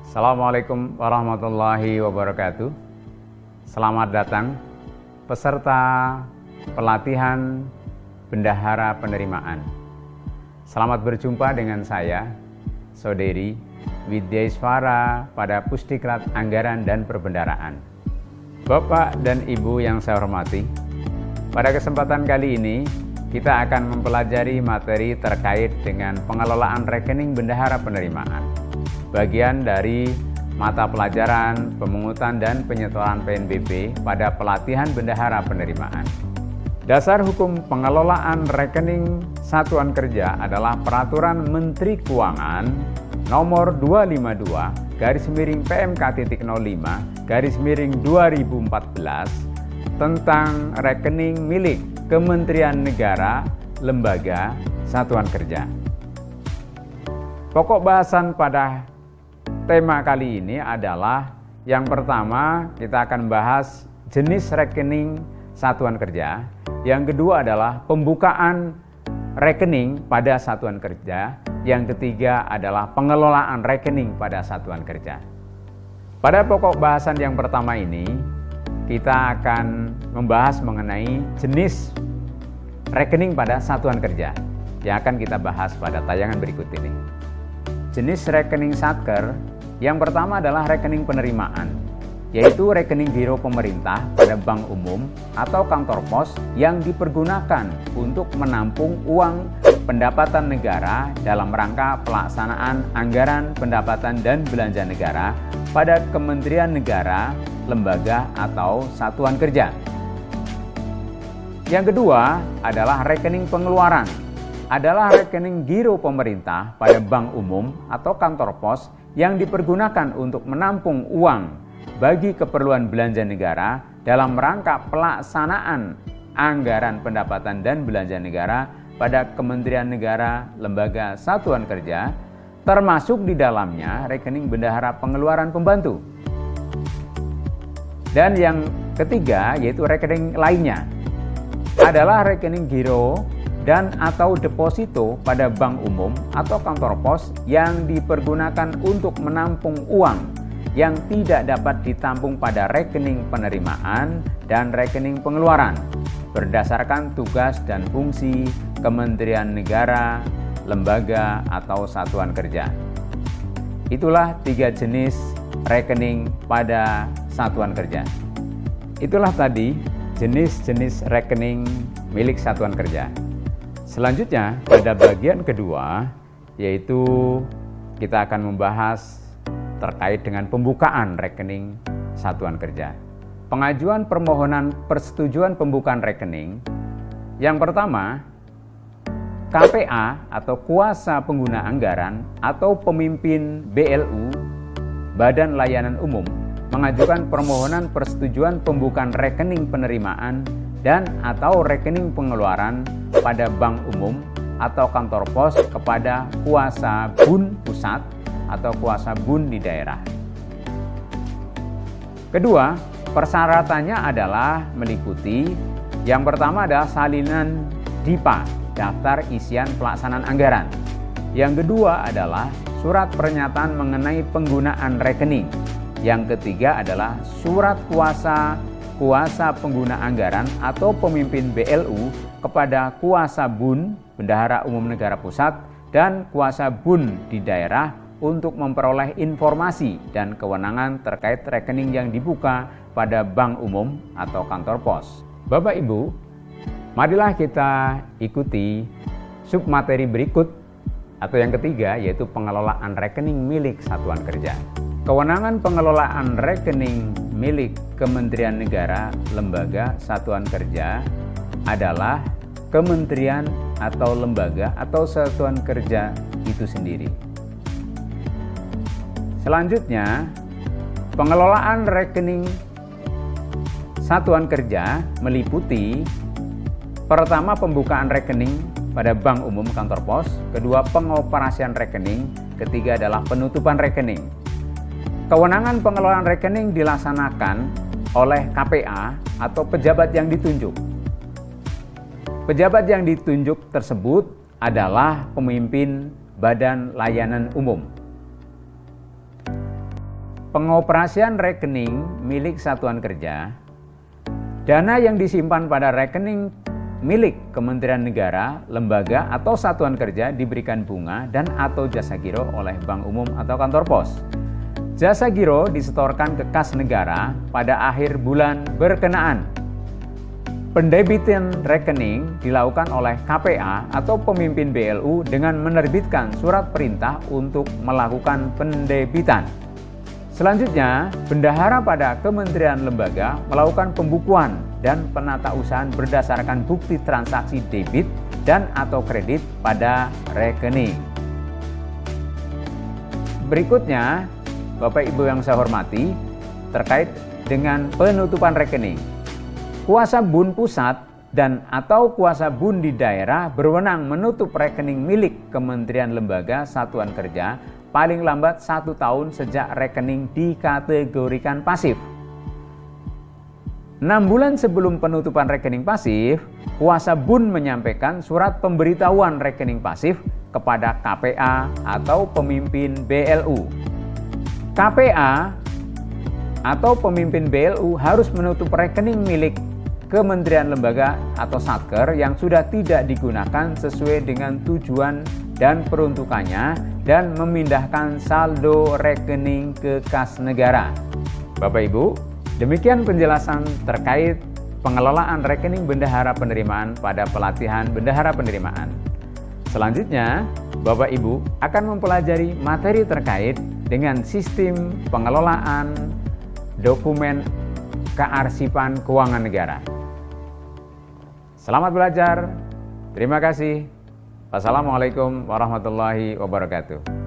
Assalamualaikum warahmatullahi wabarakatuh. Selamat datang peserta pelatihan bendahara penerimaan. Selamat berjumpa dengan saya, Saudari Widyaiswara pada Pusdiklat Anggaran dan Perbendaharaan. Bapak dan Ibu yang saya hormati, pada kesempatan kali ini kita akan mempelajari materi terkait dengan pengelolaan rekening bendahara penerimaan, bagian dari mata pelajaran pemungutan dan penyetoran PNBP pada pelatihan bendahara penerimaan. Dasar hukum pengelolaan rekening satuan kerja adalah Peraturan Menteri Keuangan Nomor 252/PMK.05/2014 tentang rekening milik Kementerian Negara, Lembaga, Satuan Kerja. Pokok bahasan pada tema kali ini adalah yang pertama kita akan bahas jenis rekening satuan kerja. Yang kedua adalah pembukaan rekening pada satuan kerja. Yang ketiga adalah pengelolaan rekening pada satuan kerja. Pada pokok bahasan yang pertama ini kita akan membahas mengenai jenis rekening pada satuan kerja yang akan kita bahas pada tayangan berikut ini. Jenis rekening satker yang pertama adalah rekening penerimaan, yaitu rekening giro pemerintah pada bank umum atau kantor pos yang dipergunakan untuk menampung uang pendapatan negara dalam rangka pelaksanaan anggaran pendapatan dan belanja negara pada kementerian negara, lembaga, atau satuan kerja. Yang kedua adalah rekening pengeluaran, adalah rekening giro pemerintah pada bank umum atau kantor pos yang dipergunakan untuk menampung uang bagi keperluan belanja negara dalam rangka pelaksanaan anggaran pendapatan dan belanja negara pada kementerian negara, lembaga, satuan kerja, termasuk di dalamnya rekening bendahara pengeluaran pembantu. Dan yang ketiga yaitu rekening lainnya, adalah rekening giro dan atau deposito pada bank umum atau kantor pos yang dipergunakan untuk menampung uang yang tidak dapat ditampung pada rekening penerimaan dan rekening pengeluaran berdasarkan tugas dan fungsi kementerian negara, lembaga, atau satuan kerja. Itulah 3 jenis rekening pada satuan kerja. Itulah tadi jenis-jenis rekening milik satuan kerja. Selanjutnya pada bagian kedua yaitu kita akan membahas terkait dengan pembukaan rekening satuan kerja. Pengajuan permohonan persetujuan pembukaan rekening. Yang pertama, KPA atau kuasa pengguna anggaran atau pemimpin BLU, Badan Layanan Umum, mengajukan permohonan persetujuan pembukaan rekening penerimaan dan atau rekening pengeluaran pada bank umum atau kantor pos kepada kuasa BUN pusat atau kuasa BUN di daerah. Kedua, persyaratannya adalah meliputi yang pertama adalah salinan DIPA, daftar isian pelaksanaan anggaran. Yang kedua adalah surat pernyataan mengenai penggunaan rekening. Yang ketiga adalah surat kuasa pengguna anggaran atau pemimpin BLU kepada kuasa BUN, Bendahara Umum Negara Pusat, dan kuasa BUN di daerah untuk memperoleh informasi dan kewenangan terkait rekening yang dibuka pada bank umum atau kantor pos. Bapak Ibu, marilah kita ikuti submateri berikut atau yang ketiga yaitu pengelolaan rekening milik satuan kerja. Kewenangan pengelolaan rekening milik Kementerian Negara, Lembaga, Satuan Kerja adalah kementerian atau lembaga atau satuan kerja itu sendiri. Selanjutnya, pengelolaan rekening satuan kerja meliputi pertama pembukaan rekening pada bank umum kantor pos, kedua pengoperasian rekening, ketiga adalah penutupan rekening. Kewenangan pengelolaan rekening dilaksanakan oleh KPA atau pejabat yang ditunjuk. Pejabat yang ditunjuk tersebut adalah pemimpin Badan Layanan Umum. pengoperasian rekening milik satuan kerja, dana yang disimpan pada rekening milik Kementerian Negara, lembaga atau satuan kerja diberikan bunga dan atau jasa giro oleh bank umum atau kantor pos. Jasa giro disetorkan ke kas negara pada akhir bulan berkenaan. Pendebitan rekening dilakukan oleh KPA atau pemimpin BLU dengan menerbitkan surat perintah untuk melakukan pendebitan. Selanjutnya, bendahara pada kementerian lembaga melakukan pembukuan dan penatausahaan berdasarkan bukti transaksi debit dan atau kredit pada rekening. Berikutnya, Bapak Ibu yang saya hormati, terkait dengan penutupan rekening. Kuasa BUN pusat dan atau kuasa BUN di daerah berwenang menutup rekening milik kementerian lembaga satuan kerja paling lambat 1 tahun sejak rekening dikategorikan pasif. 6 bulan sebelum penutupan rekening pasif, kuasa BUN menyampaikan surat pemberitahuan rekening pasif kepada KPA atau pemimpin BLU. KPA atau pemimpin BLU harus menutup rekening milik kementerian lembaga atau satker yang sudah tidak digunakan sesuai dengan tujuan dan peruntukannya dan memindahkan saldo rekening ke kas negara. Bapak Ibu, demikian penjelasan terkait pengelolaan rekening bendahara penerimaan pada pelatihan bendahara penerimaan. Selanjutnya, Bapak Ibu akan mempelajari materi terkait dengan sistem pengelolaan dokumen kearsipan keuangan negara. Selamat belajar. Terima kasih. Wassalamualaikum warahmatullahi wabarakatuh.